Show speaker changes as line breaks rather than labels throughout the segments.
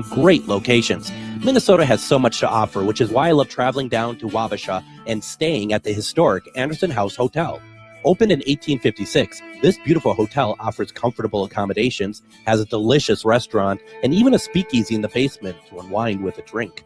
great locations. Minnesota has so much to offer, which is why I love traveling down to Wabasha and staying at the historic Anderson House Hotel. Opened in 1856, this beautiful hotel offers comfortable accommodations, has a delicious restaurant, and even a speakeasy in the basement to unwind with a drink.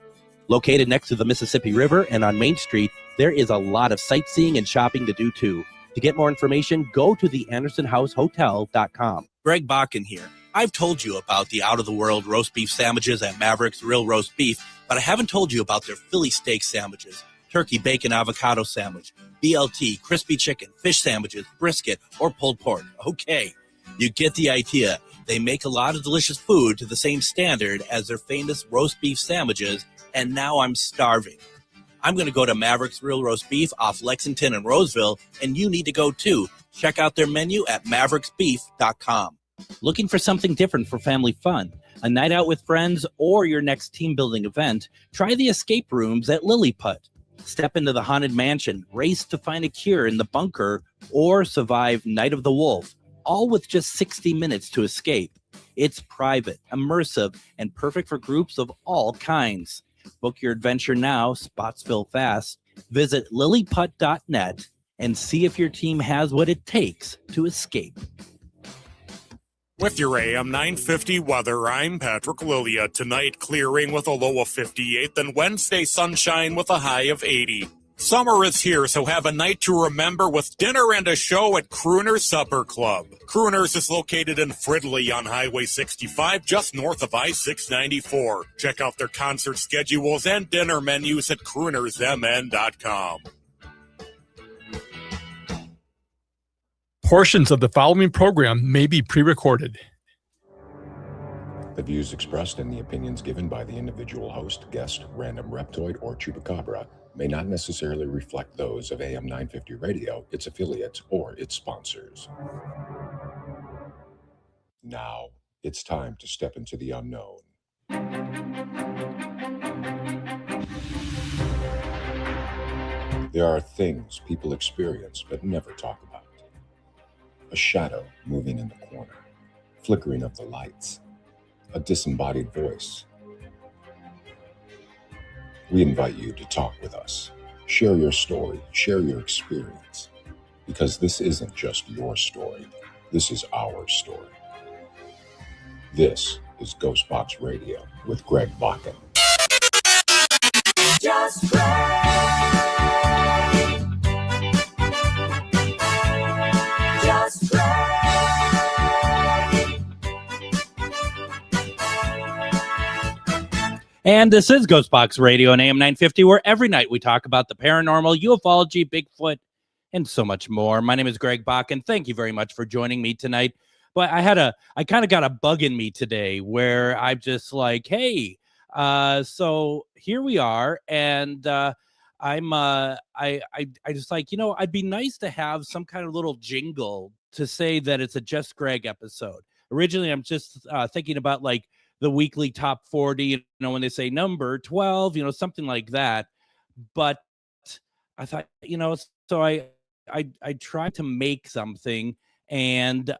Located next to the Mississippi River and on Main Street, there is a lot of sightseeing and shopping to do too. To get more information, go to theandersonhousehotel.com. Greg Bakun here. I've told you about the out-of-the-world roast beef sandwiches at Maverick's Real Roast Beef, but I haven't told you about their Philly steak sandwiches, turkey, bacon, avocado sandwich, BLT, crispy chicken, fish sandwiches, brisket, or pulled pork. Okay, you get the idea. They make a lot of delicious food to the same standard as their famous roast beef sandwiches, and now I'm starving. I'm going to go to Maverick's Real Roast Beef off Lexington and Roseville, and you need to go too. Check out their menu at mavericksbeef.com. Looking for something different for family fun, a night out with friends, or your next team-building event? Try the escape rooms at Lilliput. Step into the Haunted Mansion, race to find a cure in the bunker, or survive Night of the Wolf, all with just 60 minutes to escape. It's private, immersive, and perfect for groups of all kinds. Book your adventure now, spots fill fast. Visit lilliput.net and see if your team has what it takes to escape.
With your AM 950 weather, I'm Patrick Lilia. Tonight, clearing with a low of 58, then Wednesday, sunshine with a high of 80. Summer is here, so have a night to remember with dinner and a show at Crooner's Supper Club. Crooner's is located in Fridley on Highway 65, just north of I-694. Check out their concert schedules and dinner menus at croonersmn.com.
Portions of the following program may be pre-recorded.
The views expressed and the opinions given by the individual host, guest, random reptoid, or chupacabra may not necessarily reflect those of AM 950 Radio, its affiliates, or its sponsors. Now, it's time to step into the unknown. There are things people experience but never talk about. A shadow moving in the corner, flickering of the lights, a disembodied voice. We invite you to talk with us. Share your story, share your experience, because this isn't just your story. This is our story. This is GhostBox Radio with Greg Bakun.
Just Greg. Just Greg.
And this is GhostBox Radio on AM 950, where every night we talk about the paranormal, ufology, Bigfoot, and so much more. My name is Greg Bakun. Thank you very much for joining me tonight. But I kind of got a bug in me today where I'm just like, hey, so here we are, and I just like, I'd be nice to have some kind of little jingle to say that it's a Just Greg episode. Originally, I'm just thinking about like the weekly top 40, when they say number 12, something like that. But I thought, so I tried to make something, and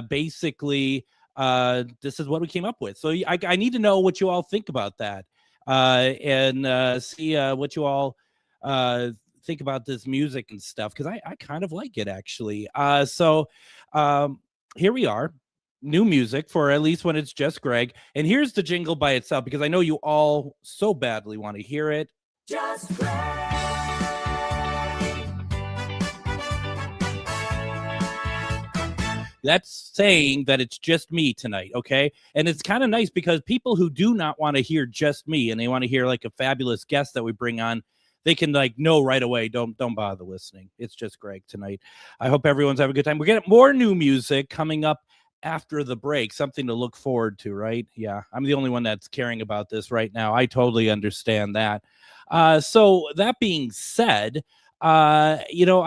basically this is what we came up with. So I need to know what you all think about that, and see what you all think about this music and stuff, because I kind of like it, actually. So here we are. New music for at least when it's just Greg. And here's the jingle by itself, because I know you all so badly want to hear it.
Just Greg.
That's saying that it's just me tonight, okay? And it's kind of nice because people who do not want to hear just me and they want to hear like a fabulous guest that we bring on, they can like know right away, don't bother listening. It's just Greg tonight. I hope everyone's having a good time. We're getting more new music coming up after the break, something to look forward to, right? Yeah, I'm the only one that's caring about this right now. I totally understand that. So that being said, I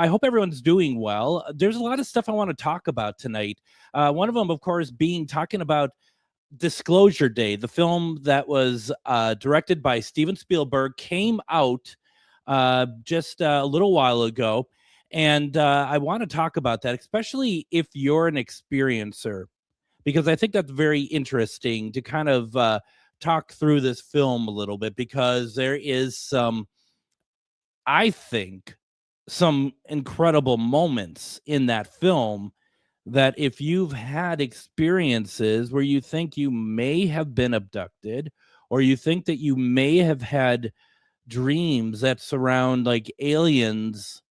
hope everyone's doing well. There's a lot of stuff I want to talk about tonight. One of them, of course, talking about Disclosure Day, the film that was directed by Steven Spielberg, came out just a little while ago. And I want to talk about that, especially if you're an experiencer, because I think that's very interesting to kind of
talk through this film a little bit, because there is some, I think, some incredible moments in that film that if you've had experiences where you think you may have been abducted, or you think that you may have had dreams that surround like aliens,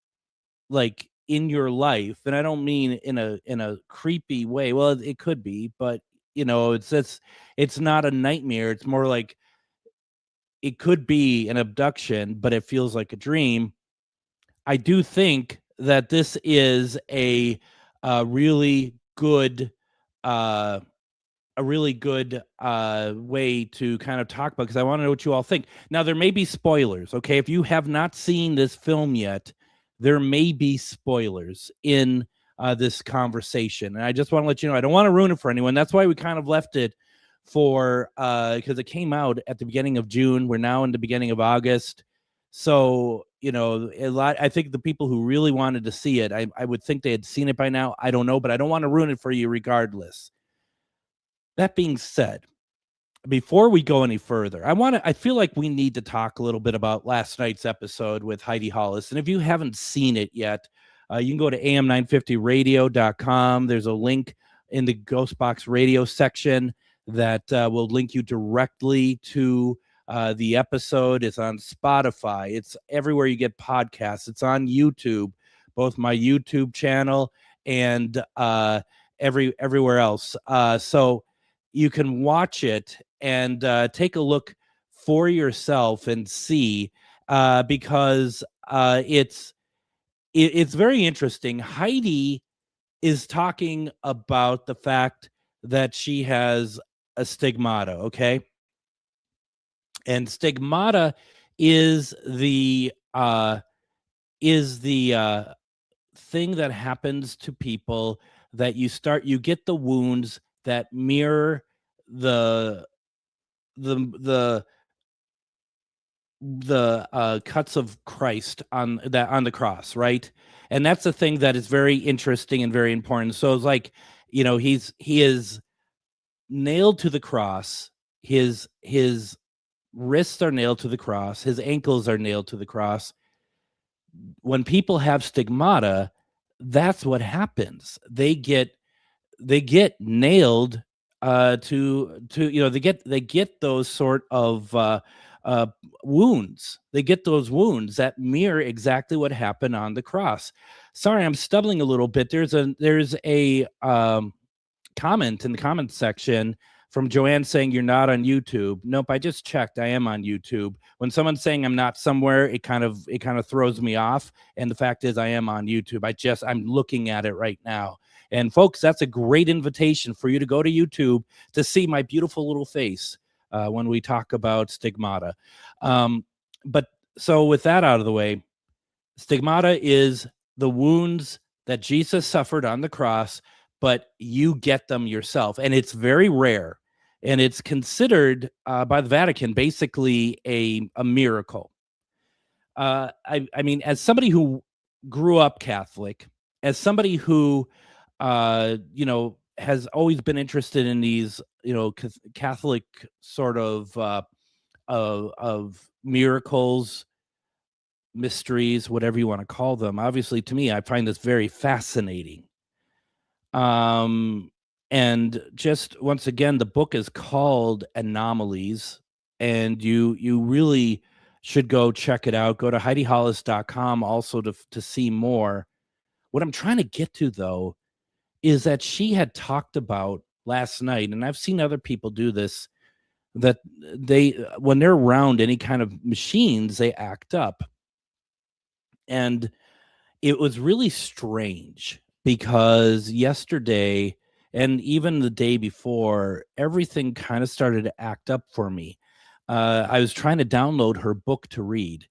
like in your life, and I don't mean in a creepy way. Well, it could be, but it's not a nightmare. It's more like it could be an abduction, but it feels like a dream. I do think that this is a really good way to kind of talk about, because I want to know what you all think. Now, there may be spoilers, okay? If you have not seen this film yet, there may be spoilers in this conversation. And I just want to let you know, I don't want to ruin it for anyone. That's why we kind of left it for, because it came out at the beginning of June. We're now in the beginning of August. So, I think the people who really wanted to see it, I would think they had seen it by now. I don't know, but I don't want to ruin it for you regardless. That being said, before we go any further, I feel like we need to talk a little bit about last night's episode with Heidi Hollis. And if you haven't seen it yet, you can go to am950radio.com. There's a link in the GhostBox Radio section that will link you directly to the episode. It's on Spotify. It's everywhere you get podcasts. It's on YouTube, both my YouTube channel and everywhere else. So you can watch it and take a look for yourself and see, because it's very interesting. Heidi is talking about the fact that she has a stigmata, okay? And stigmata is the thing that happens to people that you get the wounds that mirror the cuts of Christ on the cross, right? And that's the thing that is very interesting and very important. So it's like, he is nailed to the cross. His wrists are nailed to the cross. His ankles are nailed to the cross. When people have stigmata, that's what happens. They get nailed to they get those sort of wounds. They get those wounds that mirror exactly what happened on the cross. Sorry, I'm stumbling a little bit. There's a comment in the comment section from Joanne saying you're not on YouTube. Nope, I just checked. I am on YouTube. When someone's saying I'm not somewhere, it kind of throws me off. And the fact is I am on YouTube. I'm looking at it right now. And folks, that's a great invitation for you to go to YouTube to see my beautiful little face when we talk about stigmata. But so with that out of the way, stigmata is the wounds that Jesus suffered on the cross, but you get them yourself. And it's very rare. And it's considered by the Vatican basically a miracle. I mean, as somebody who grew up Catholic, as somebody who has always been interested in these, Catholic sort of miracles, mysteries, whatever you want to call them. Obviously, to me, I find this very fascinating. And just once again, the book is called Anomalies, and you really should go check it out. Go to HeidiHollis.com also to see more. What I'm trying to get to, though, is that she had talked about last night, and I've seen other people do this, that when they're around any kind of machines, they act up. And it was really strange because yesterday and even the day before, everything kind of started to act up for me. I was trying to download her book to read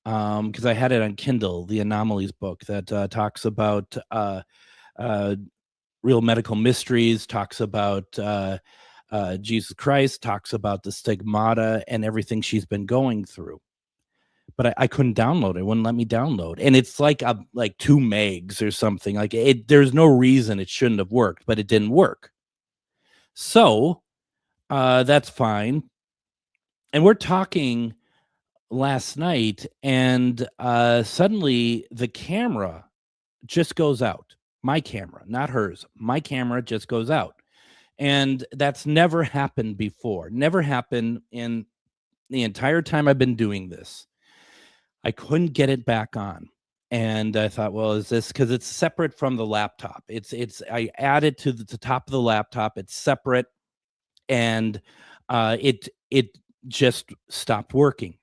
because I had it on Kindle, the Anomalies book that talks about real medical mysteries, talks about Jesus Christ, talks about the stigmata and everything she's been going through. But I couldn't download it. It wouldn't let me download. And it's like 2 megs or something. Like there's no reason it shouldn't have worked, but it didn't work. So that's fine. and we're talking last night, and suddenly the camera just goes out. My camera, not hers. My camera just goes out. And that's never happened before. Never happened in the entire time I've been doing this. I couldn't get it back on. And I thought, well, is this because it's separate from the laptop? I added to the top of the laptop. It's separate, and it just stopped working.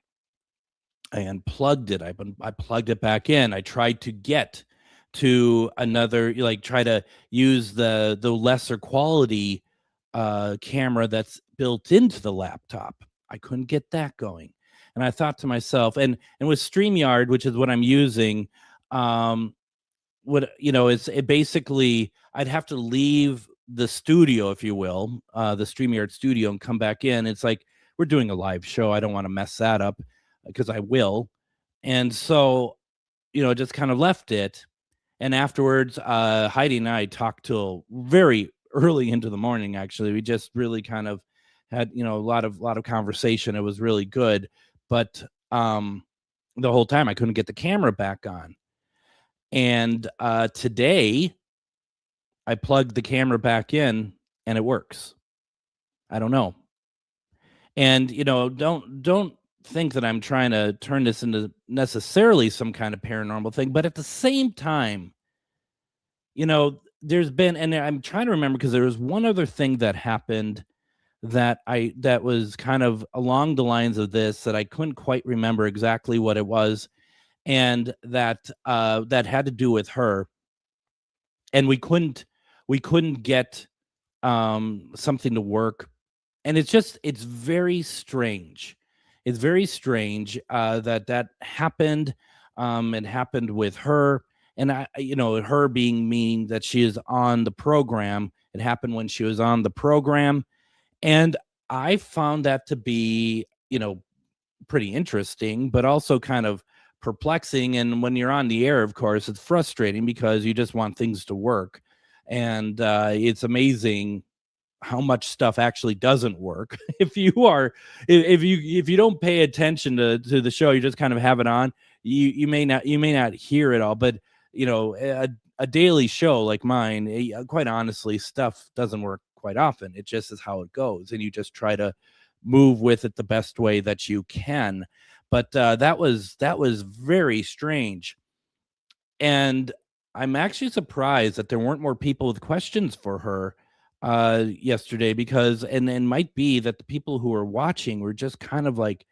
I unplugged it. I plugged it back in. I tried to get to another, like try to use the lesser quality camera that's built into the laptop. I couldn't get that going. And I thought to myself, and with StreamYard, which is what I'm using, it basically, I'd have to leave the studio, if you will, the StreamYard studio, and come back in. It's like, we're doing a live show. I don't want to mess that up, because I will. And so, just kind of left it. And afterwards, Heidi and I talked till very early into the morning. Actually, we just really kind of had, a lot of conversation. It was really good, but the whole time I couldn't get the camera back on. And today, I plugged the camera back in, and it works. I don't know. And don't think that I'm trying to turn this into necessarily some kind of paranormal thing, but at the same time, there's been, and I'm trying to remember, because there was one other thing that happened that was kind of along the lines of this, that I couldn't quite remember exactly what it was, and that had to do with her, and we couldn't get something to work, and it's very strange. It's very strange that happened. It happened with her, and her meaning that she is on the program. It happened when she was on the program, and I found that to be, pretty interesting, but also kind of perplexing. And when you're on the air, of course, it's frustrating, because you just want things to work, and it's amazing how much stuff actually doesn't work. If you don't pay attention to the show, you just kind of have it on, you may not hear it all. But a daily show like mine, quite honestly, stuff doesn't work quite often. It just is how it goes, and you just try to move with it the best way that you can. But that was very strange, and I'm actually surprised that there weren't more people with questions for her yesterday, because and might be that the people who were watching were just kind of like,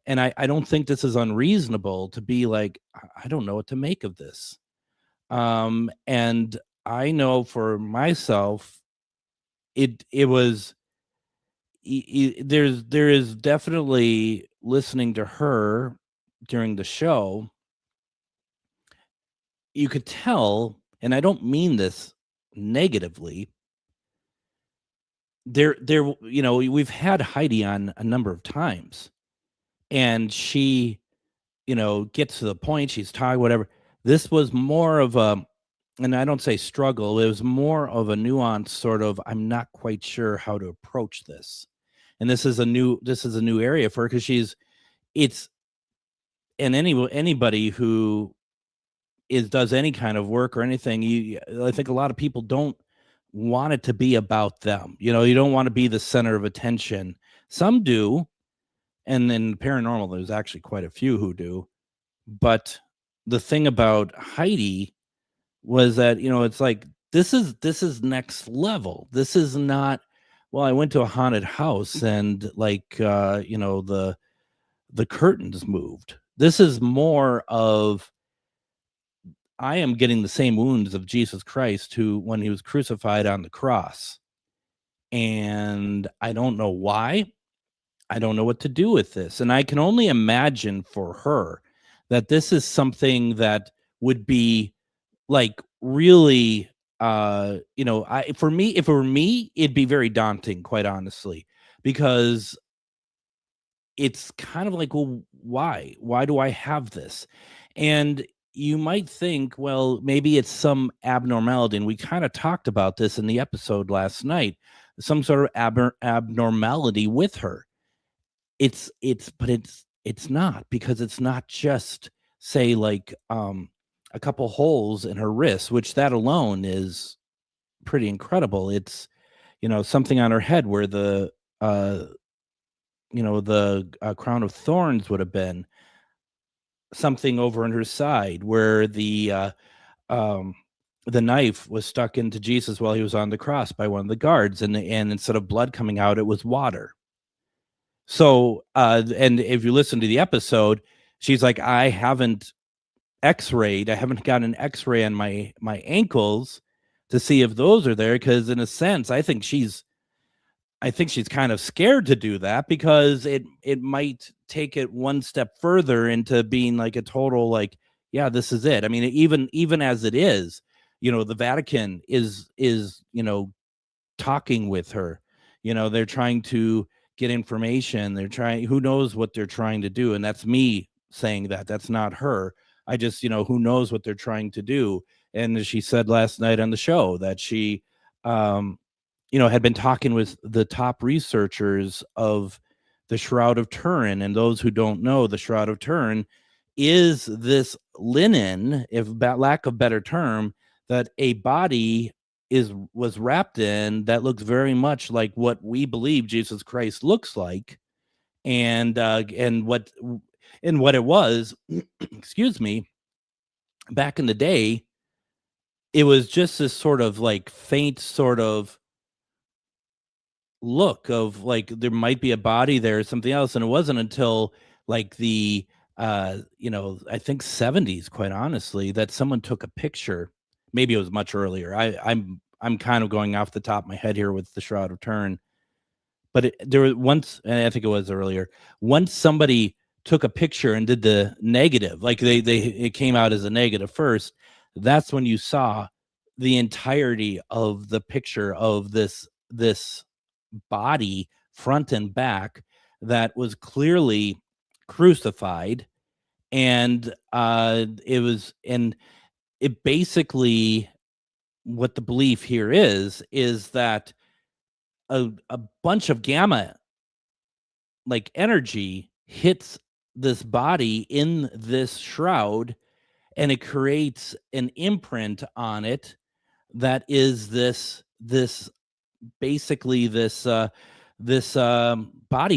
and I don't think this is unreasonable to be like, I don't know what to make of this. And I know for myself, it was there is definitely, listening to her during the show, you could tell, and I don't mean this negatively, we've had Heidi on a number of times, and she, gets to the point, she's tired, whatever. This was more of a, and I don't say struggle, it was more of a nuance sort of, I'm not quite sure how to approach this. And this is a new area for her, because and anybody who does any kind of work or anything, I think a lot of people don't want it to be about them. You don't want to be the center of attention. Some do, and in paranormal, there's actually quite a few who do. But the thing about Heidi was that, it's like, this is next level. This is not, well, I went to a haunted house and the curtains moved. This is more of, I am getting the same wounds of Jesus Christ when he was crucified on the cross. And I don't know why. I don't know what to do with this. And I can only imagine for her that this is something that would be like really, if it were me, it'd be very daunting, quite honestly, because it's kind of like, well, why? Why do I have this? And you might think, well, maybe it's some abnormality. And we kind of talked about this in the episode last night, some sort of abnormality with her. it's not, because it's not just, say, like a couple holes in her wrist, which that alone is pretty incredible. It's, something on her head where the crown of thorns would have been, something over on her side where the knife was stuck into Jesus while he was on the cross by one of the guards, and instead of blood coming out, it was water. So, and if you listen to the episode, she's like, I haven't x-rayed. I haven't got an x-ray on my ankles to see if those are there. Because in a sense, I think she's kind of scared to do that, because it might take it one step further into being like a total, like, yeah, this is it. I mean, even as it is, the Vatican is talking with her. They're trying to get information. Who knows what they're trying to do. And that's me saying that. That's not her. I just, who knows what they're trying to do. And she said last night on the show that she, had been talking with the top researchers of the Shroud of Turin. And those who don't know, the Shroud of Turin is this linen, if lack of better term, that a body was wrapped in, that looks very much like what we believe Jesus Christ looks like, and what it was, excuse me, back in the day, it was just this sort of like faint sort of look of like there might be a body there or something else. And it wasn't until like the I think 70s, quite honestly, that someone took a picture. Maybe it was much earlier. I'm kind of going off the top of my head here with the Shroud of Turin, but there was once, and I think it was earlier, once somebody took a picture and did the negative, like it came out as a negative first. That's when you saw the entirety of the picture of this body, front and back, that was clearly crucified. And it basically, what the belief here is that a bunch of gamma like energy hits this body in this shroud, and it creates an imprint on it that is this basically this body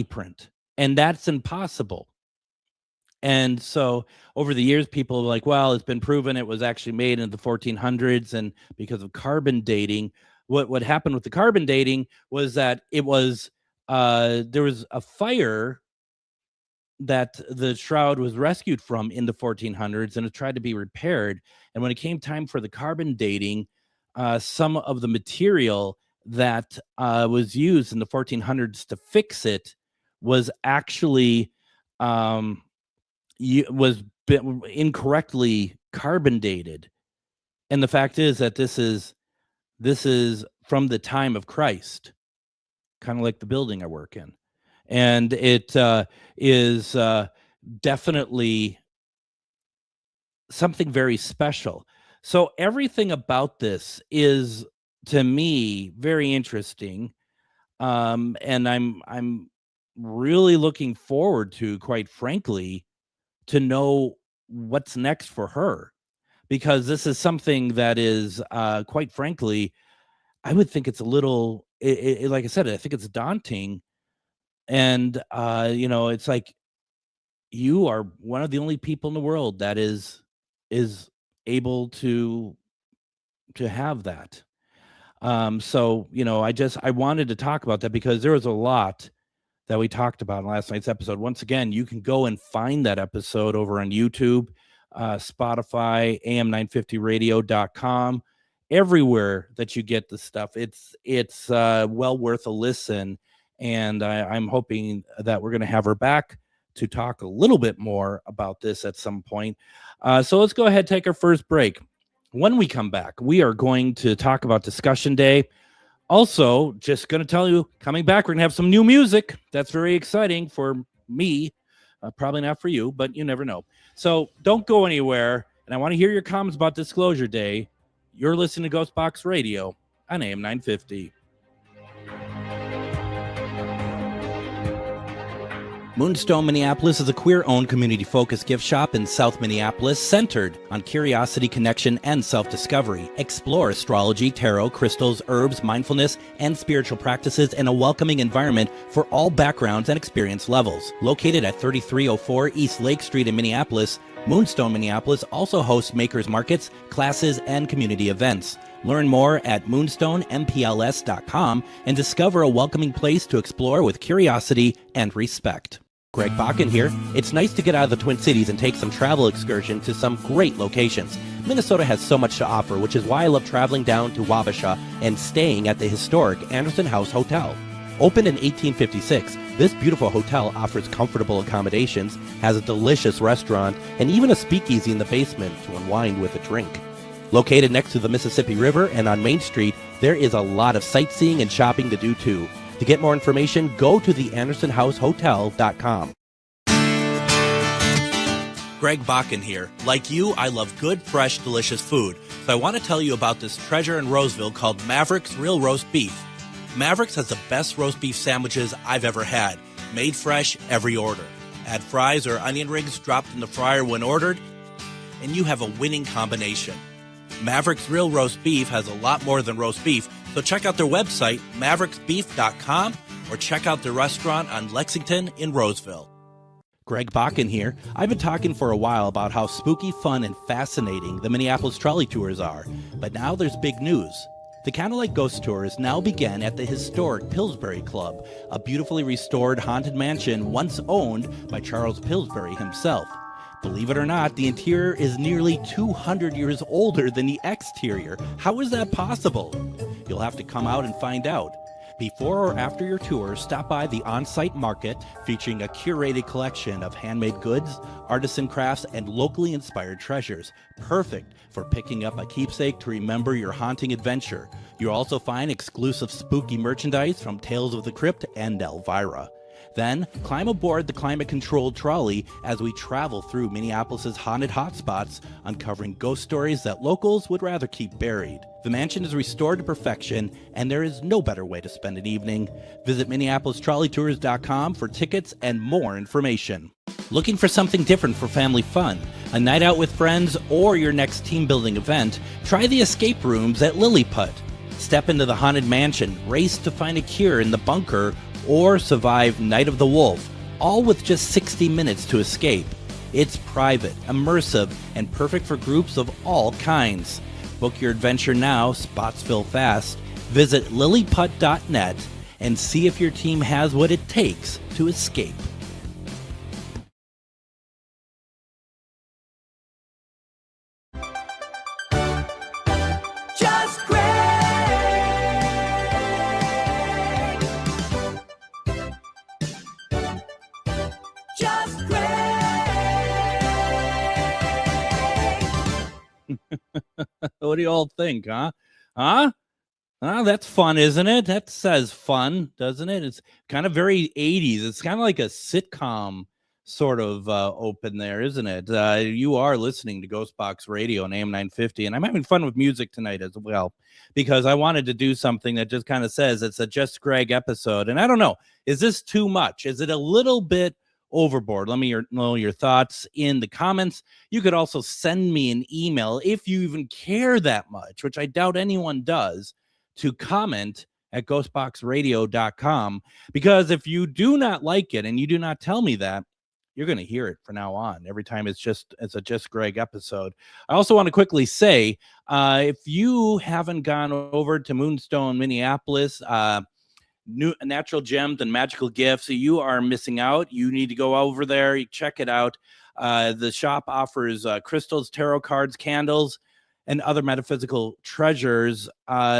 print, and that's impossible. And so over the years, people are like, well, it's been proven it was actually made in the 1400s, and because of carbon dating, what happened with the carbon dating was that it was there was a fire that the shroud was rescued from in the 1400s, and it tried to be repaired. And when it came time for the carbon dating, some of the material that was used in the 1400s to fix it was actually was incorrectly carbon dated. And the fact is that this is from the time of Christ, kind of like the building I work in. And it is definitely something very special. So everything about this is, to me, very interesting. And I'm really looking forward to, quite frankly, to know what's next for her, because this is something that is, quite frankly, I would think it's a little, like I said, I think it's daunting. And, it's like, you are one of the only people in the world that is able to have that. So, I wanted to talk about that because there was a lot that we talked about in last night's episode. Once again, you can go and find that episode over on YouTube, Spotify, am950radio.com, everywhere that you get the stuff. It's well worth a listen. And I'm hoping that we're going to have her back to talk a little bit more about this at some point. So let's go ahead and take our first break. When we come back, we are going to talk about Discussion Day. Also, just going to tell you, coming back, we're going to have some new music. That's very exciting for me. Probably not for you, but you never know. So don't go anywhere. And I want to hear your comments about Disclosure Day. You're listening to GhostBox Radio on AM 950. Moonstone Minneapolis is a queer-owned, community-focused gift shop in South Minneapolis centered on curiosity, connection, and self-discovery. Explore astrology, tarot, crystals, herbs, mindfulness, and spiritual practices in a welcoming environment for all backgrounds and experience levels. Located at 3304 East Lake Street in Minneapolis, Moonstone Minneapolis also hosts makers markets, classes, and community events. Learn more at moonstonempls.com and discover a welcoming place to explore with curiosity and respect. Greg Bakun here. It's nice to get out of the Twin Cities and take some travel excursion to some great locations. Minnesota has so much to offer, which is why I love traveling down to Wabasha and staying at the historic Anderson House Hotel. Opened in 1856, this beautiful hotel offers comfortable accommodations, has a delicious restaurant, and even a speakeasy in the basement to unwind with a drink. Located next to the Mississippi River and on Main Street, there is a lot of sightseeing and shopping to do too. To get more information, go to theandersonhousehotel.com. Greg Bakun here. Like you, I love good, fresh, delicious food. So I want to tell you about this treasure in Roseville called Maverick's Real Roast Beef. Maverick's has the best roast beef sandwiches I've ever had. Made fresh every order. Add fries or onion rings dropped in the fryer when ordered, and you have a winning combination. Maverick's Real Roast Beef has a lot more than roast beef, so check out their website, mavericksbeef.com, or check out their restaurant on Lexington in Roseville. Greg Bakun here. I've been talking for a while about how spooky, fun, and fascinating the Minneapolis trolley tours are, but now there's big news. The Candlelight Ghost Tours now begin at the historic Pillsbury Club, a beautifully restored haunted mansion once owned by Charles Pillsbury himself. Believe it or not, the interior is nearly 200 years older than the exterior. How is that possible? You'll have to come out and find out. Before or after your tour, stop by the on-site market featuring a curated collection of handmade goods, artisan crafts, and locally inspired treasures. Perfect for picking up a keepsake to remember your haunting adventure. You'll also find exclusive spooky merchandise from Tales of the Crypt and Elvira. Then, climb aboard the climate-controlled trolley as we travel through Minneapolis' haunted hotspots, uncovering ghost stories that locals would rather keep buried. The mansion is restored to perfection, and there is no better way to spend an evening. Visit MinneapolisTrolleyTours.com for tickets and more information. Looking for something different for family fun, a night out with friends, or your next team-building event? Try the escape rooms at Lilliput. Step into the haunted mansion, race to find a cure in the bunker, or survive Night of the Wolf, all with just 60 minutes to escape. It's private, immersive, and perfect for groups of all kinds. Book your adventure now, spots fill fast. Visit lilliput.net and see if your team has what it takes to escape.
Just Greg. Just Greg.
What do you all think, huh? That's fun, isn't it? That says fun, doesn't it? It's kind of very 80s. It's kind of like a sitcom sort of open there, isn't it? You are listening to GhostBox Radio on AM 950, and I'm having fun with music tonight as well, because I wanted to do something that just kind of says it's a Just Greg episode. And I don't know, is this too much? Is it a little bit overboard? Let me know your thoughts in the comments. You could also send me an email if you even care that much, which I doubt anyone does, to comment at ghostboxradio.com, because if you do not like it and you do not tell me that, you're going to hear it from now on. Every time it's a Just Greg episode. I also want to quickly say, if you haven't gone over to Moonstone, Minneapolis, new natural gems and magical gifts, you are missing out. You need to go over there. You check it out. The shop offers crystals, tarot cards, candles, and other metaphysical treasures.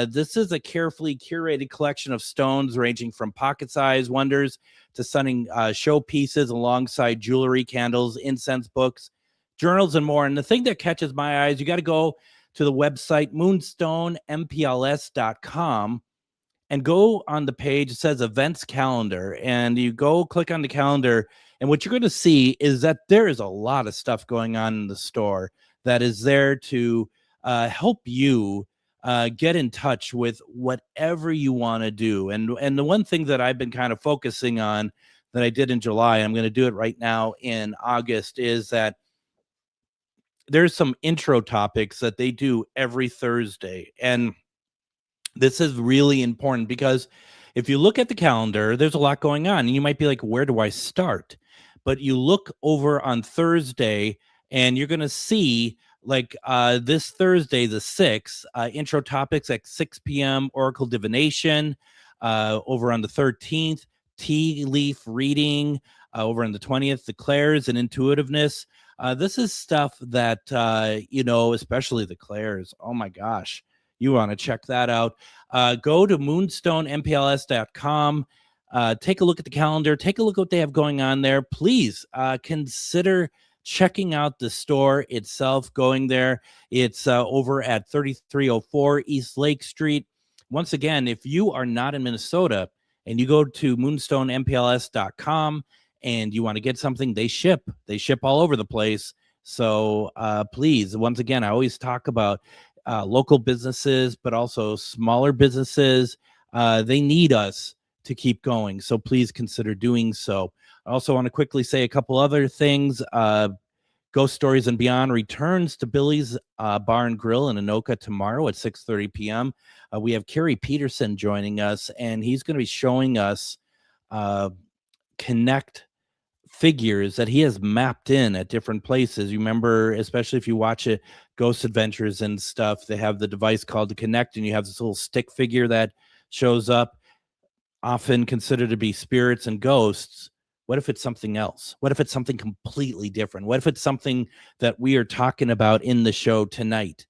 This is a carefully curated collection of stones ranging from pocket-sized wonders to stunning showpieces alongside jewelry, candles, incense, books, journals, and more. And the thing that catches my eyes, you got to go to the website moonstoneMPLS.com and go on the page. It says events calendar, and you go click on the calendar, and what you're going to see is that there is a lot of stuff going on in the store that is there to help you get in touch with whatever you want to do. And the one thing that I've been kind of focusing on that I did in July. I'm going to do it right now in August, is that there's some intro topics that they do every Thursday. And this is really important because if you look at the calendar, there's a lot going on. And you might be like, where do I start? But you look over on Thursday and you're going to see like this Thursday, the 6th, intro topics at 6 p.m., Oracle Divination. Over on the 13th, tea leaf reading. Over on the 20th, the clairs and intuitiveness. This is stuff that, especially the clairs. Oh my gosh, you want to check that out. Go to moonstonempls.com. Take a look at the calendar. Take a look at what they have going on there. Please consider checking out the store itself, going there. It's over at 3304 East Lake Street. Once again, if you are not in Minnesota and you go to moonstonempls.com and you want to get something, they ship all over the place. So please, once again, I always talk about local businesses, but also smaller businesses. They need us to keep going. So please consider doing so. I also want to quickly say a couple other things. Ghost Stories and Beyond returns to Billy's Bar and Grill in Anoka tomorrow at 6:30 p.m. We have Kerry Peterson joining us, and he's going to be showing us Connect figures that he has mapped in at different places. You remember, especially if you watch it, Ghost Adventures and stuff, they have the device called the Connect, and you have this little stick figure that shows up, often considered to be spirits and ghosts. What if it's something else? What if it's something completely different? What if it's something that we are talking about in the show tonight?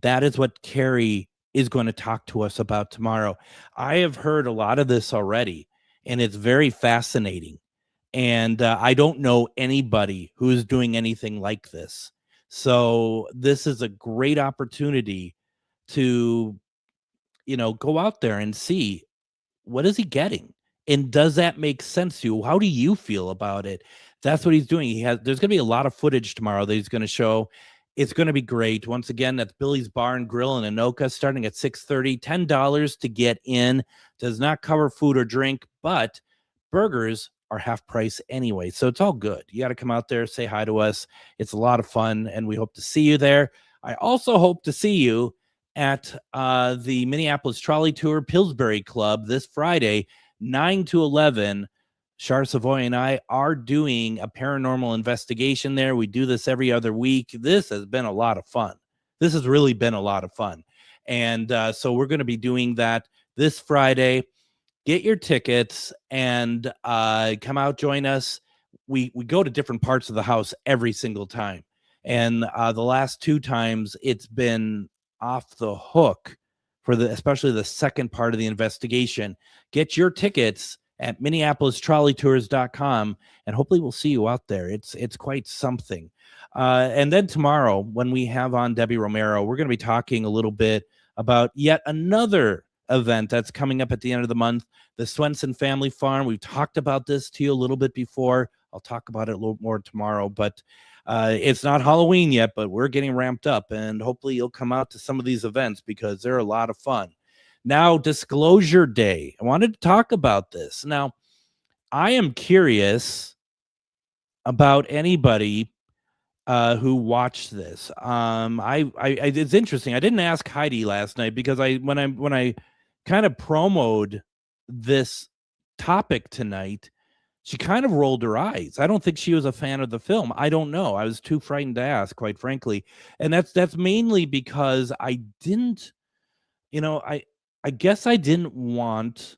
That is what Carrie is going to talk to us about tomorrow. I have heard a lot of this already, and it's very fascinating. And I don't know anybody who is doing anything like this. So this is a great opportunity to, go out there and see, what is he getting? And does that make sense to you? How do you feel about it? That's what he's doing. There's going to be a lot of footage tomorrow that he's going to show. It's going to be great. Once again, that's Billy's Bar and Grill in Anoka, starting at 6:30. $10 to get in. Does not cover food or drink, but burgers are half price anyway. So it's all good. You got to come out there, say hi to us. It's a lot of fun, and we hope to see you there. I also hope to see you at the Minneapolis Trolley Tour Pillsbury Club this Friday, 9 to 11. Char Savoy and I are doing a paranormal investigation there. We do this every other week. This has been a lot of fun. This has really been a lot of fun. And so we're going to be doing that this Friday. Get your tickets and come out, join us. We go to different parts of the house every single time. And the last 2 times, it's been off the hook for especially the second part of the investigation. Get your tickets at minneapolistrolleytours.com, and hopefully we'll see you out there. It's quite something. And then tomorrow, when we have on Debbie Romero, we're going to be talking a little bit about yet another event that's coming up at the end of the month, the Swenson Family Farm. We've talked about this to you a little bit before. I'll talk about it a little more tomorrow, but it's not Halloween yet, but we're getting ramped up, and hopefully you'll come out to some of these events because they're a lot of fun. Now, Disclosure Day. I wanted to talk about this. Now, I am curious about anybody who watched this. It's interesting. I didn't ask Heidi last night because when I kind of promoted this topic tonight, she kind of rolled her eyes. I don't think she was a fan of the film. I don't know. I was too frightened to ask, quite frankly. And that's mainly because I didn't, I guess I didn't want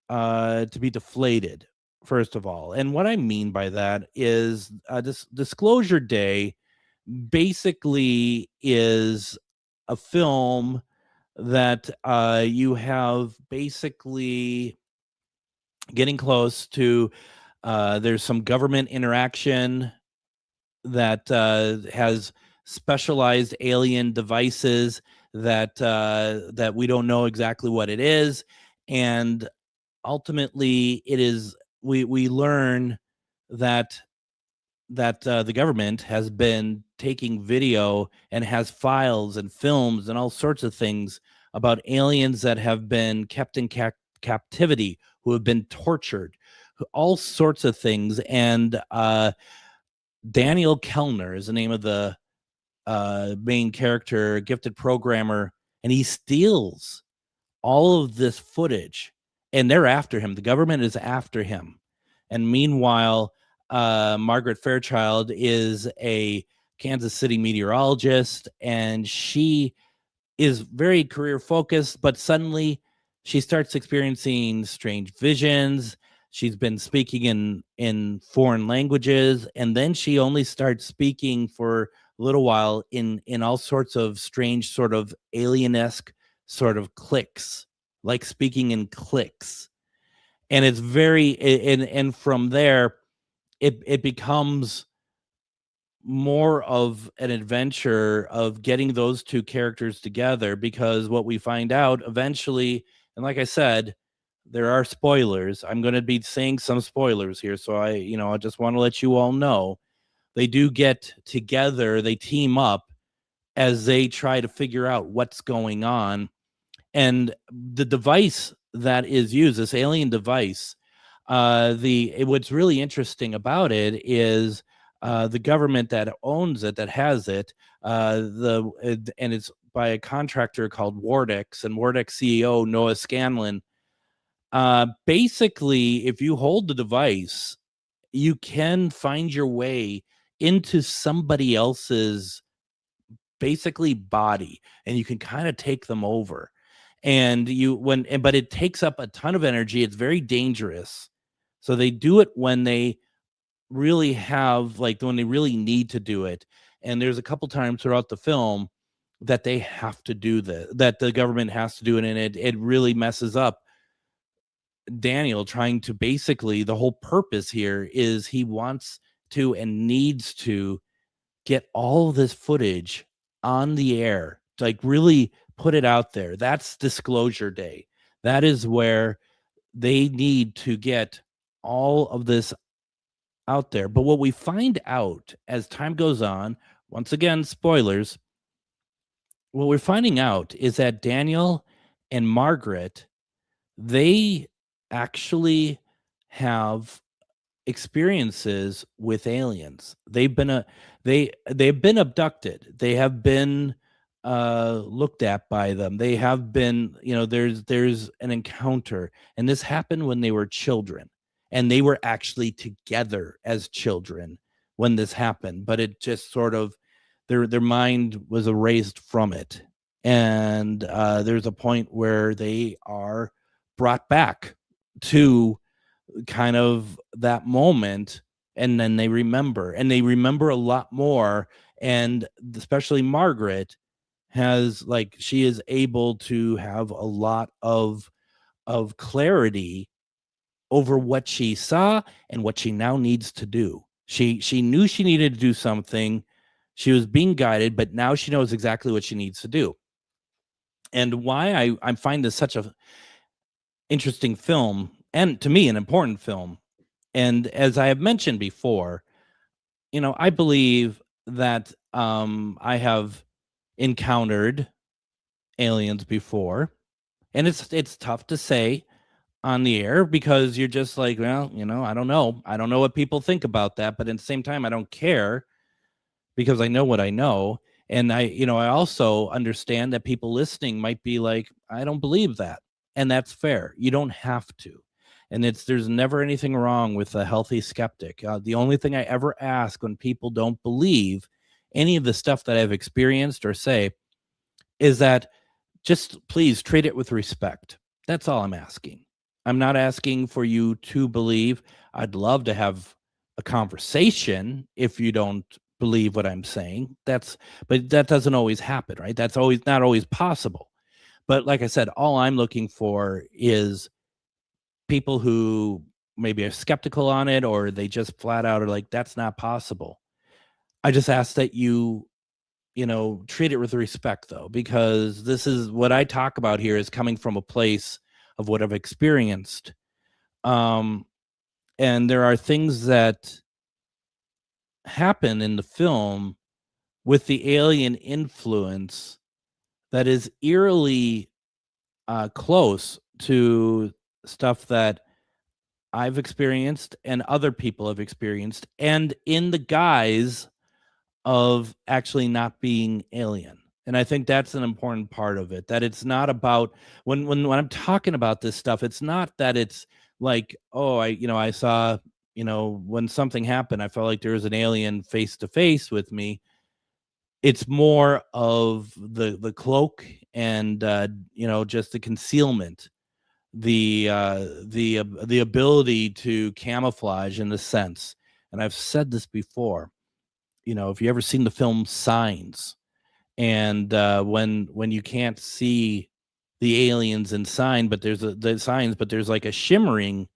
to be deflated, first of all. And what I mean by that is this Disclosure Day basically is a film that you have basically getting close to. There's some government interaction that has specialized alien devices that we don't know exactly what it is, and ultimately it is we learn that the government has been taking video and has files and films and all sorts of things about aliens that have been kept in captivity, who have been tortured, all sorts of things. And Daniel Kellner is the name of the main character, gifted programmer, and he steals all of this footage, and they're after him. The government is after him. And meanwhile, Margaret Fairchild is a Kansas City meteorologist, and she is very career focused, but suddenly she starts experiencing strange visions. She's been speaking in foreign languages, and then she only starts speaking for a little while in all sorts of strange, sort of alien-esque sort of clicks, like speaking in clicks. And it's very, and from there, it becomes more of an adventure of getting those two characters together, because what we find out eventually, and like I said, there are spoilers. I'm going to be saying some spoilers here, so I just want to let you all know they do get together, they team up as they try to figure out what's going on. And the device that is used, this alien device, what's really interesting about it is the government that owns it, that has it, and it's by a contractor called Wardex, and Wardex CEO Noah Scanlon. Basically, if you hold the device, you can find your way into somebody else's basically body, and you can kind of take them over. And but it takes up a ton of energy. It's very dangerous. So they do it when they really have, like, when they really need to do it. And there's a couple times throughout the film that they have to do that the government has to do it, and it really messes up Daniel, trying to, basically, the whole purpose here is he wants to and needs to get all this footage on the air, to like really put it out there. That's disclosure day. That is where they need to get all of this out there. But what we find out as time goes on, once again, spoilers, what we're finding out is that Daniel and Margaret, they actually have experiences with aliens. They've been abducted. They have been looked at by them. They have been, there's an encounter, and this happened when they were children, and they were actually together as children when this happened, but it just sort of, their mind was erased from it. And there's a point where they are brought back to kind of that moment, and then they remember a lot more. And especially Margaret she is able to have a lot of clarity over what she saw and what she now needs to do. She knew she needed to do something. She was being guided, but now she knows exactly what she needs to do. And why I find this such a interesting film, and to me an important film, and as I have mentioned before, I believe that I have encountered aliens before, and it's tough to say on the air, because you're just like, well, I don't know what people think about that, but at the same time I don't care, because I know what I know. And I also understand that people listening might be like, I don't believe that. And that's fair. You don't have to. And there's never anything wrong with a healthy skeptic. The only thing I ever ask when people don't believe any of the stuff that I've experienced or say is that just please treat it with respect. That's all I'm asking. I'm not asking for you to believe. I'd love to have a conversation if you don't believe what I'm saying. But that doesn't always happen, right? That's not always possible. But like I said, all I'm looking for is people who maybe are skeptical on it, or they just flat out are like, that's not possible. I just ask that you treat it with respect, though, because this is what I talk about here is coming from a place of what I've experienced. And there are things that happen in the film with the alien influence that is eerily close to stuff that I've experienced and other people have experienced, and in the guise of actually not being alien. And I think that's an important part of it, that it's not about when I'm talking about this stuff, it's not that it's like, oh, I saw, when something happened, I felt like there was an alien face to face with me. It's more of the cloak and just the concealment, the ability to camouflage in the sense. And I've said this before, if you ever seen the film Signs, and when you can't see the aliens in sign, but there's the signs, but there's like a shimmering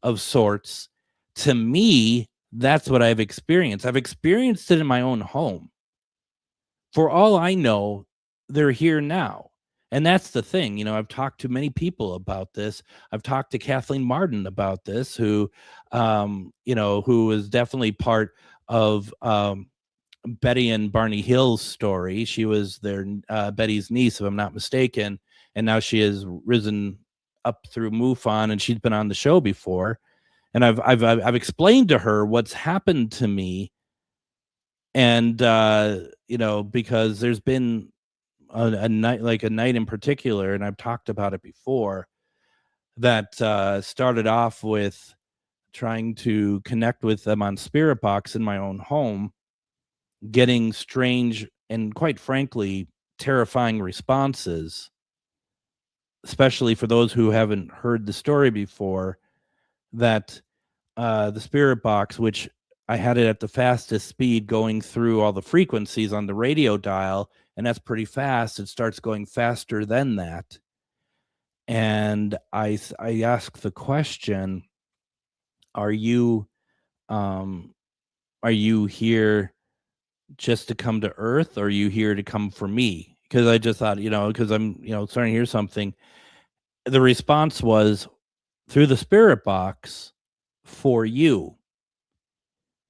of sorts. To me, that's what I've experienced. I've experienced it in my own home. For all I know, they're here now. And that's the thing. I've talked to many people about this. I've talked to Kathleen Martin about this, who is definitely part of Betty and Barney Hill's story. She was their Betty's niece, if I'm not mistaken, and now she has risen up through MUFON, and she's been on the show before. And I've explained to her what's happened to me, and because there's been a night in particular, and I've talked about it before, that started off with trying to connect with them on Spirit Box in my own home, getting strange and, quite frankly, terrifying responses, especially for those who haven't heard the story before, that the Spirit Box, which I had it at the fastest speed going through all the frequencies on the radio dial, and that's pretty fast. It starts going faster than that. And I asked the question, are you here just to come to Earth, or are you here to come for me? Because I just thought, because I'm, starting to hear something. The response was, through the Spirit Box, for you,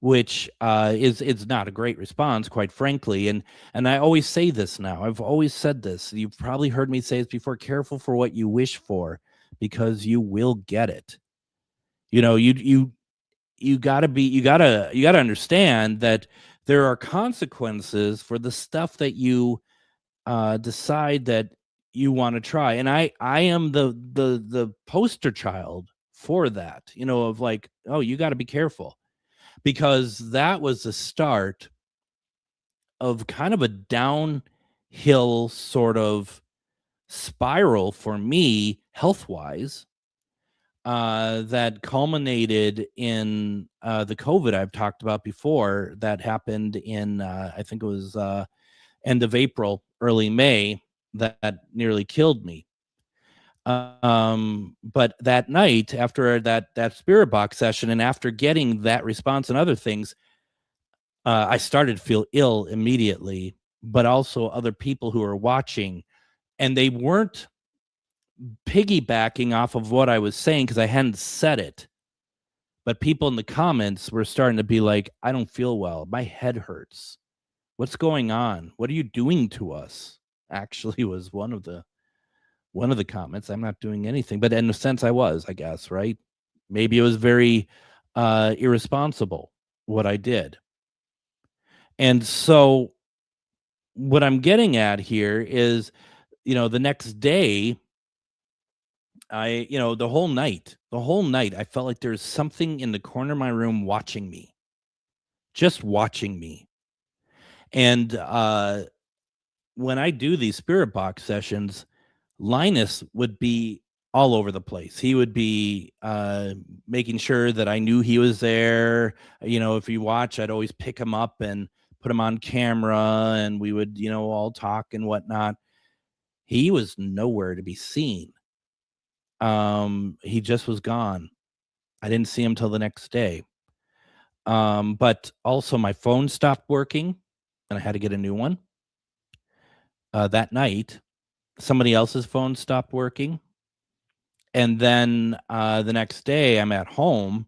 which is not a great response, quite frankly. And I always say this now. I've always said this. You've probably heard me say this before. Careful for what you wish for, because you will get it. You gotta understand that there are consequences for the stuff that you decide that you want to try. And I am the poster child for that, of like, oh, you got to be careful, because that was the start of kind of a downhill sort of spiral for me, health-wise, that culminated in the COVID I've talked about before, that happened in, I think it was end of April, early May, that nearly killed me. But that night, after that Spirit Box session, and after getting that response and other things, I started to feel ill immediately, but also other people who were watching, and they weren't piggybacking off of what I was saying because I hadn't said it. But people in the comments were starting to be like, I don't feel well. My head hurts. What's going on? What are you doing to us? Actually was one of the comments. I'm not doing anything, but in a sense I was, I guess, right? Maybe it was very irresponsible what I did. And so what I'm getting at here is, the next day, the whole night, I felt like there's something in the corner of my room watching me, just watching me. And when I do these Spirit Box sessions, Linus would be all over the place. He would be making sure that I knew he was there. If you watch, I'd always pick him up and put him on camera, and we would, all talk and whatnot. He was nowhere to be seen. He just was gone. I didn't see him till the next day. But also my phone stopped working, and I had to get a new one. That night, somebody else's phone stopped working. And then the next day I'm at home,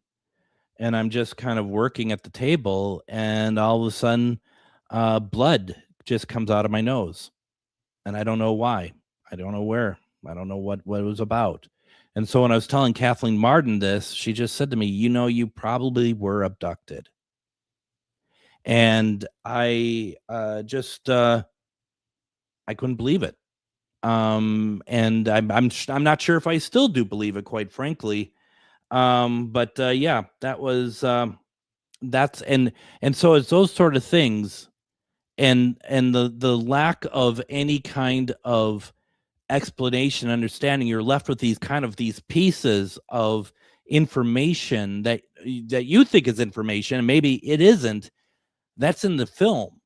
and I'm just kind of working at the table, and all of a sudden blood just comes out of my nose. And I don't know why. I don't know where. I don't know what it was about. And so when I was telling Kathleen Martin this, she just said to me, you probably were abducted. And I I couldn't believe it. And I'm not sure if I still do believe it, quite frankly. But yeah, that was that's and so it's those sort of things, and the lack of any kind of explanation, understanding. You're left with these pieces of information that you think is information, and maybe it isn't. That's in the film,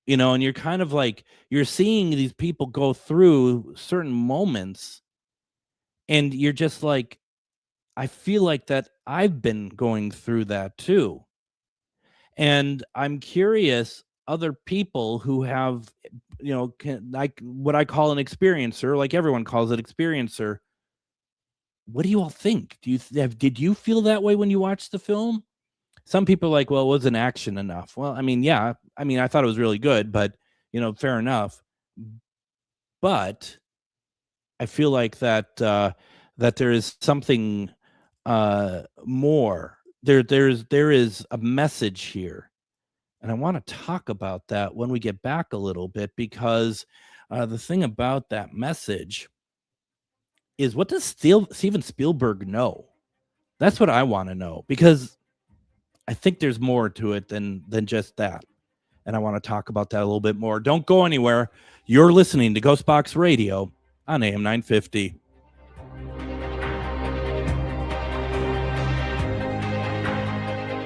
and you're kind of like, you're seeing these people go through certain moments, and you're just like, I feel like that I've been going through that too. And I'm curious, other people who have, like what I call an experiencer, like everyone calls it experiencer. What do you all think? Did you feel that way when you watched the film? Some people are like, well, wasn't action enough? Well, I mean, yeah, I thought it was really good, but fair enough. But I feel like that there is something more. There is a message here, and I want to talk about that when we get back a little bit, because the thing about that message is, what does Steven Spielberg know? That's what I want to know, because I think there's more to it than just that. And I want to talk about that a little bit more. Don't go anywhere. You're listening to GhostBox Radio on AM 950.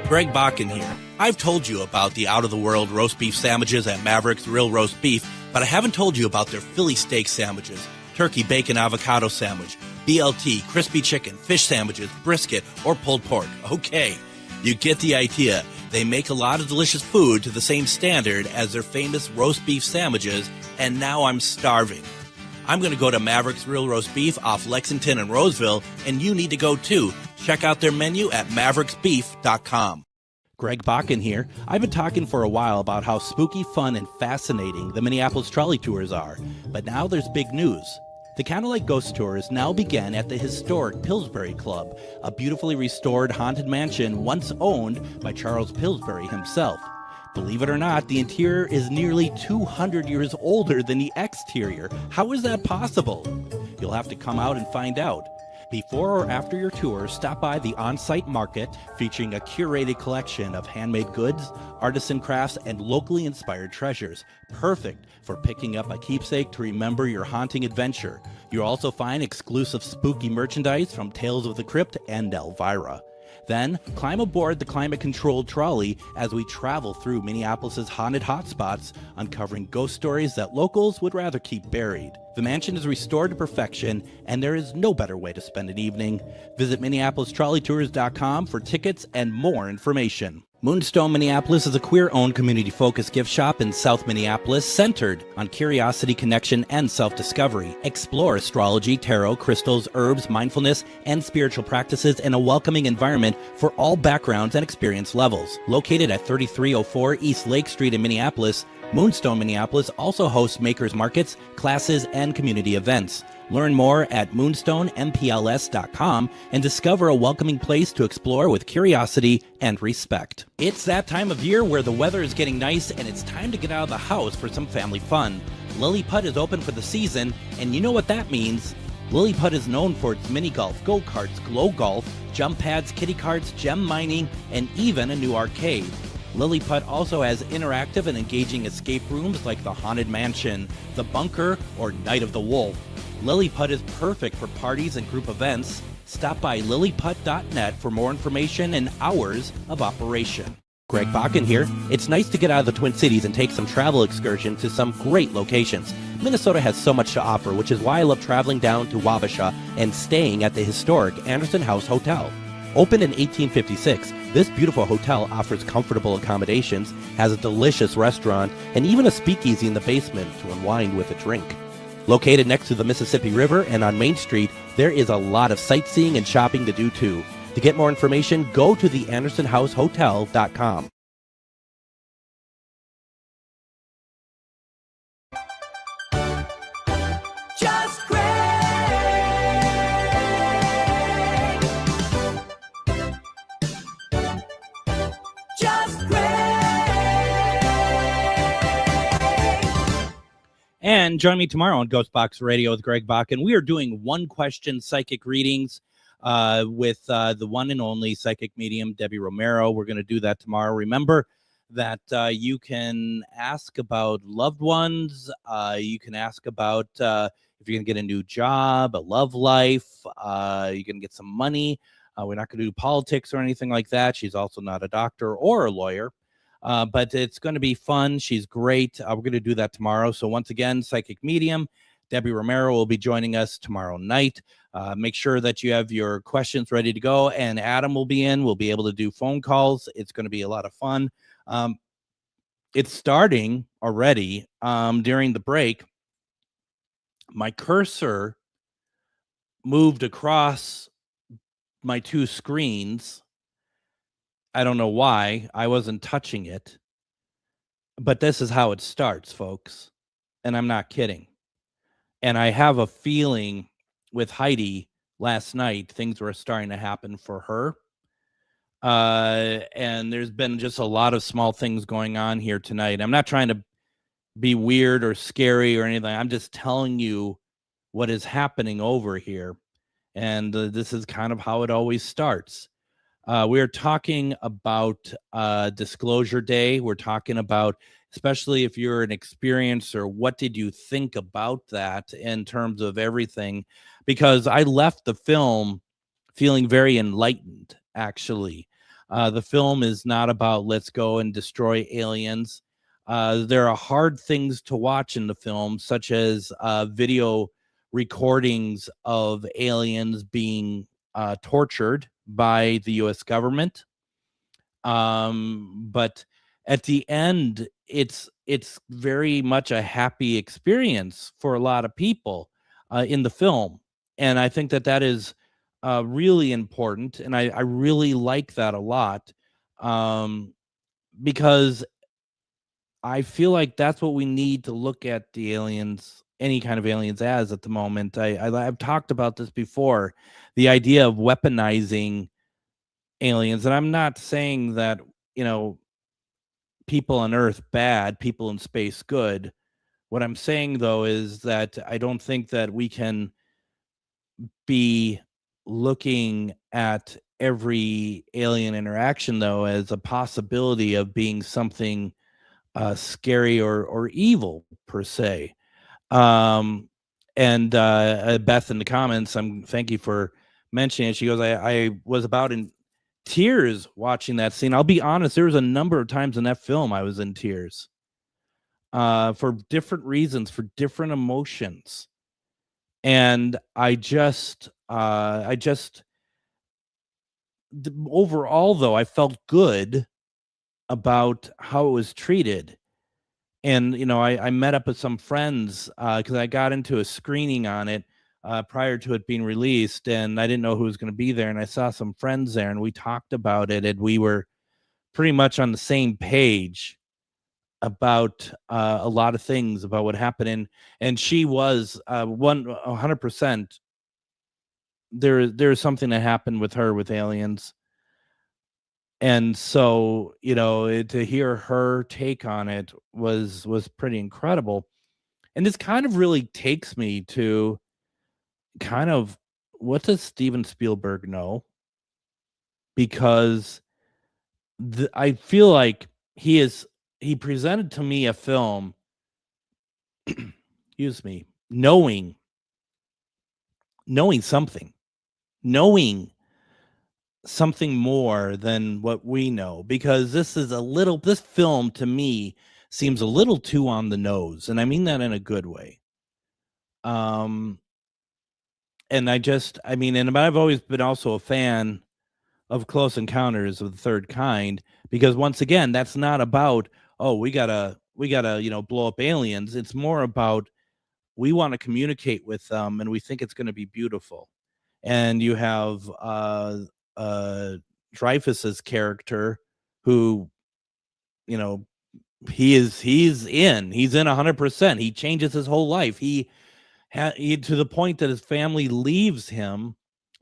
Greg Bakun here. I've told you about the out-of-the-world roast beef sandwiches at Maverick's Real Roast Beef, but I haven't told you about their Philly steak sandwiches, turkey bacon avocado sandwich, BLT, crispy chicken, fish sandwiches, brisket, or pulled pork. Okay, you get the idea. They make a lot of delicious food to the same standard as their famous roast beef sandwiches, and now I'm starving. I'm going to go to Maverick's Real Roast Beef off Lexington and Roseville, and you need to go too. Check out their menu at mavericksbeef.com. Greg Bakun here. I've been talking for a while about how spooky, fun, and fascinating the Minneapolis trolley tours are, but now there's big news. The Candlelight Ghost Tours now begin at the historic Pillsbury Club, a beautifully restored haunted mansion once owned by Charles Pillsbury himself. Believe it or not, the interior is nearly 200 years older than the exterior. How is that possible? You'll have to come out and find out. Before or after your tour, stop by the on-site market featuring a curated collection of handmade goods, artisan crafts, and locally inspired treasures. Perfect for picking up a keepsake to remember your haunting adventure. You'll also find exclusive spooky merchandise from Tales of the Crypt and Elvira. Then, climb aboard the climate-controlled trolley as we travel through Minneapolis' haunted hotspots, uncovering ghost stories that locals would rather keep buried. The mansion is restored to perfection, and there is no better way to spend an evening. Visit MinneapolisTrolleyTours.com for tickets and more information. Moonstone Minneapolis is a queer-owned, community-focused gift shop in South Minneapolis centered on curiosity, connection, and self-discovery. Explore astrology, tarot, crystals, herbs, mindfulness, and spiritual practices in a welcoming environment for all backgrounds and experience levels. Located at 3304 East Lake Street in Minneapolis, Moonstone Minneapolis also hosts makers markets, classes, and community events. Learn more at moonstoneMPLS.com and discover a welcoming place to explore with curiosity and respect. It's that time of year where the weather is getting nice and it's time to get out of the house for some family fun. Lily Putt is open for the season, and you know what that means. Lily Putt is known for its mini golf, go-karts, glow golf, jump pads, kiddie carts, gem mining, and even a new arcade. Lily Putt also has interactive and engaging escape rooms like the Haunted Mansion, the Bunker, or Night of the Wolf. Lily Putt is perfect for parties and group events. Stop by lilyputt.net for more information and hours of operation. Greg Bakun here. It's nice to get out of the Twin Cities and take some travel excursions to some great locations. Minnesota has so much to offer, which is why I love traveling down to Wabasha and staying at the historic Anderson House Hotel. Opened in 1856, this beautiful hotel offers comfortable accommodations, has a delicious restaurant, and even a speakeasy in the basement to unwind with a drink. Located next to the Mississippi River and on Main Street, there is a lot of sightseeing and shopping to do too. To get more information, go to theandersonhousehotel.com.
Just Greg.
And join me tomorrow on GhostBox Radio with Greg Bakun. We are doing one-question psychic readings with the one and only psychic medium, Debbie Romero. We're going to do that tomorrow. Remember that you can ask about loved ones. You can ask about if you're going to get a new job, a love life. You're going to get some money. We're not going to do politics or anything like that. She's also not a doctor or a lawyer. But it's going to be fun. She's great. We're going to do that tomorrow. So once again, psychic medium Debbie Romero will be joining us tomorrow night. Make sure that you have your questions ready to go, and Adam will be in. We'll be able to do phone calls. It's going to be a lot of fun. It's starting already. During the break, my cursor moved across my two screens. I don't know why. I wasn't touching it. But this is how it starts, folks. And I'm not kidding. And I have a feeling with Heidi last night, things were starting to happen for her. And there's been just a lot of small things going on here tonight. I'm not trying to be weird or scary or anything. I'm just telling you what is happening over here. And this is kind of how it always starts. We're talking about Disclosure Day. We're talking about, especially if you're an experiencer, what did you think about that in terms of everything? Because I left the film feeling very enlightened, actually. The film is not about let's go and destroy aliens. There are hard things to watch in the film, such as video recordings of aliens being tortured by the U.S. government. But at the end, it's very much a happy experience for a lot of people in the film. And I think that is really important. And I really like that a lot because I feel like that's what we need to look at the aliens, any kind of aliens, as at the moment. I've talked about this before, the idea of weaponizing aliens. And I'm not saying that, people on Earth bad, people in space good. What I'm saying, though, is that I don't think that we can be looking at every alien interaction, though, as a possibility of being something scary or evil per se. And Beth in the comments, thank you for mentioning it. She goes, I was about in tears watching that scene. I'll be honest, there was a number of times in that film I was in tears for different reasons, for different emotions. And overall, though, I felt good about how it was treated. And, I met up with some friends because I got into a screening on it prior to it being released, and I didn't know who was going to be there. And I saw some friends there, and we talked about it, and we were pretty much on the same page about a lot of things about what happened. And she was 100%. There's something that happened with her with aliens. And so, to hear her take on it was pretty incredible. And this kind of really takes me to kind of, what does Steven Spielberg know? Because I feel like he presented to me a film, excuse me, knowing something more than what we know, because this film to me seems a little too on the nose, and I mean that in a good way. And I've always been also a fan of Close Encounters of the Third Kind, because once again, that's not about, we gotta blow up aliens. It's more about, we want to communicate with them, and we think it's going to be beautiful. And you have Dreyfus's character, who, he's in 100%. He changes his whole life. He to the point that his family leaves him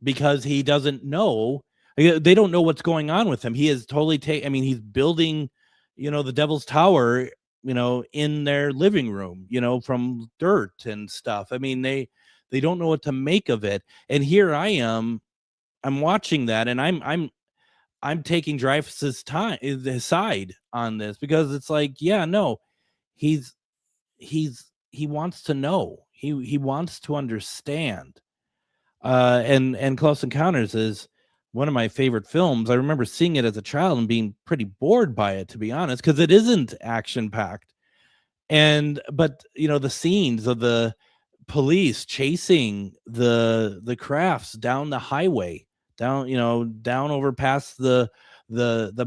because he doesn't know. They don't know what's going on with him. He is totally he's building, the Devil's Tower in their living room, from dirt and stuff. I mean, they don't know what to make of it. And here I am, I'm watching that, and I'm taking Dreyfuss's his side on this, because it's like, yeah, no, he wants to know. He wants to understand. And Close Encounters is one of my favorite films. I remember seeing it as a child and being pretty bored by it, to be honest, because it isn't action packed. But the scenes of the police chasing the crafts down the highway, down over past the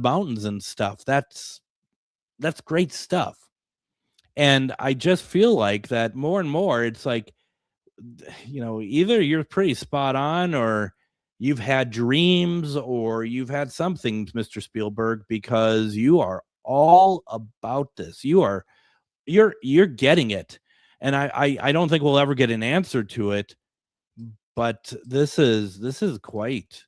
mountains and stuff. That's great stuff. And I just feel like that more and more. It's like, either you're pretty spot on, or you've had dreams, or you've had something, Mr. Spielberg, because you are all about this. You're getting it. And I don't think we'll ever get an answer to it, but this is quite,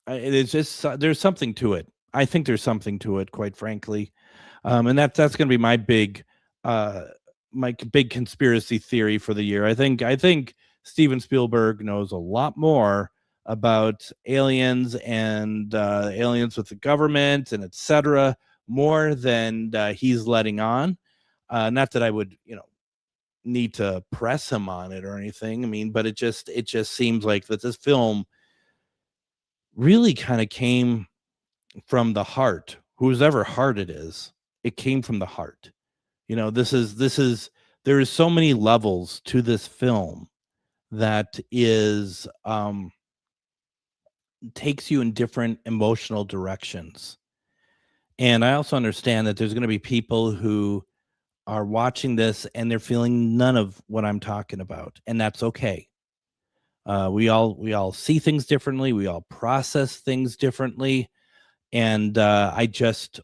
it's just, there's something to it. I think there's something to it, quite frankly. And that's going to be my big conspiracy theory for the year. I think Steven Spielberg knows a lot more about aliens and aliens with the government and etc. more than he's letting on. Not that I would, need to press him on it or anything. I mean, but it just seems like that this film really kind of came from the heart. Whoever heart it is, it came from the heart. There is so many levels to this film that is takes you in different emotional directions. And I also understand that there's going to be people who are watching this and they're feeling none of what I'm talking about, and that's okay. We all see things differently. We all process things differently. And I just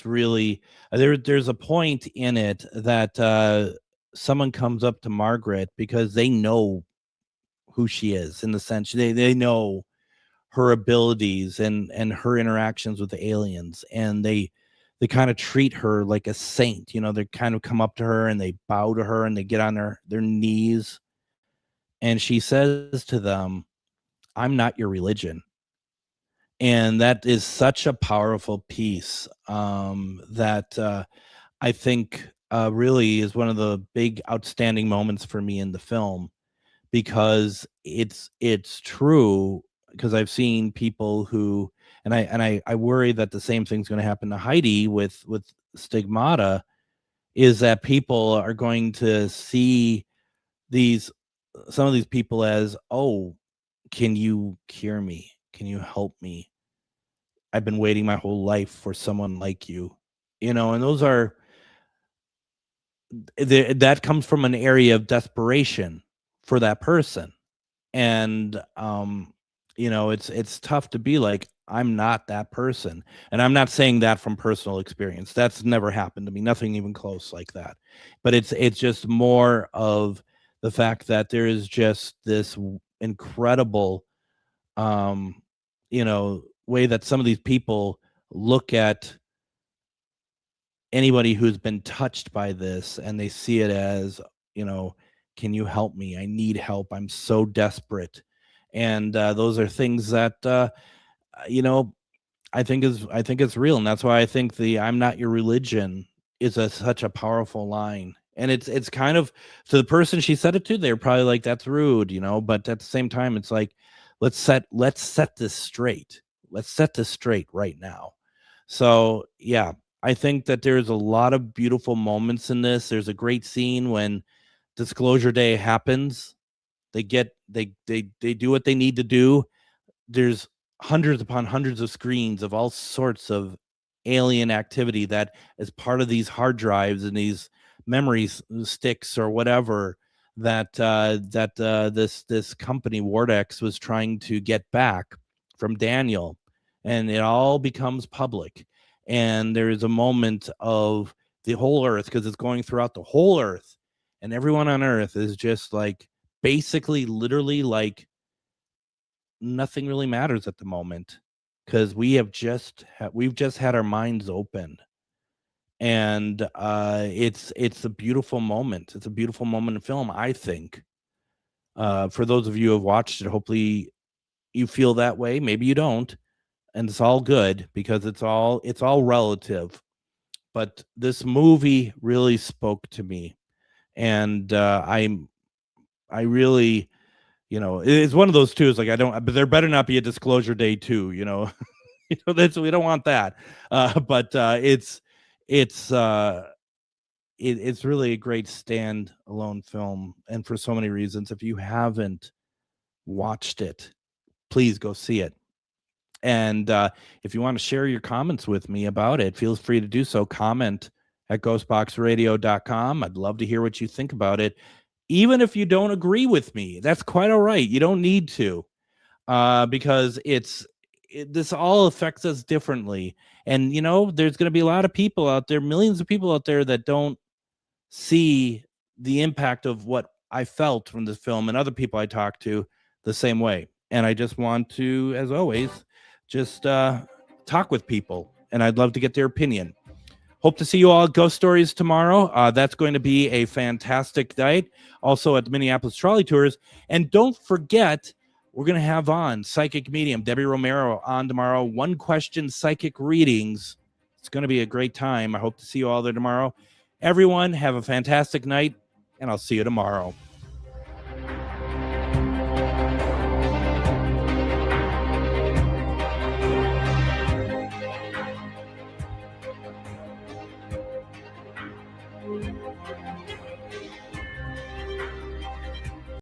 really, there's a point in it that someone comes up to Margaret because they know who she is, in the sense they know her abilities and her interactions with the aliens, and they kind of treat her like a saint. They kind of come up to her and they bow to her and they get on their knees, and she says to them, "I'm not your religion." And that is such a powerful piece that I think really is one of the big outstanding moments for me in the film, because it's true. Because I've seen people who, and I worry that the same thing's going to happen to Heidi with Stigmata, is that people are going to see some of these people as, oh, can you cure me? Can you help me? I've been waiting my whole life for someone like you, and those are, that comes from an area of desperation for that person. And, it's tough to be like, I'm not that person. And I'm not saying that from personal experience. That's never happened to me. Nothing even close like that. But it's just more of the fact that there is just this incredible, way that some of these people look at anybody who's been touched by this, and they see it as, can you help me? I need help. I'm so desperate. And those are things that I think it's real. And that's why I think the "I'm not your religion" is such a powerful line. And it's kind of, to the person she said it to, they're probably like, that's rude, but at the same time, it's like, let's set this straight. Let's set this straight right now. So yeah, I think that there's a lot of beautiful moments in this. There's a great scene when Disclosure Day happens. They do what they need to do. There's hundreds upon hundreds of screens of all sorts of alien activity that is part of these hard drives and these memory sticks or whatever that this company Wardex was trying to get back from Daniel, and it all becomes public. And there is a moment of the whole Earth, because it's going throughout the whole Earth, and everyone on Earth is just like, basically, literally, like, nothing really matters at the moment, because we've just had our minds opened, And it's a beautiful moment. It's a beautiful moment in film, I think. For those of you who have watched it, hopefully you feel that way. Maybe you don't, and it's all good because it's all relative. But this movie really spoke to me, and I really, it's one of those two. It's like but there better not be a disclosure day too. That's we don't want that. But it's really a great stand-alone film, and for so many reasons. If you haven't watched it, please go see it. And if you want to share your comments with me about it, feel free to do so. Comment at ghostboxradio.com. I'd love to hear what you think about it. Even if you don't agree with me, that's quite all right. You don't need to, because this all affects us differently. And, there's going to be a lot of people out there, millions of people out there that don't see the impact of what I felt from this film, and other people I talk to the same way. And I just want to, as always, just talk with people, and I'd love to get their opinion. Hope to see you all at Ghost Stories tomorrow. That's going to be a fantastic night. Also at the Minneapolis Trolley Tours. And don't forget, we're going to have on psychic medium Debbie Romero on tomorrow. One question psychic readings. It's going to be a great time. I hope to see you all there tomorrow. Everyone, have a fantastic night, and I'll see you tomorrow.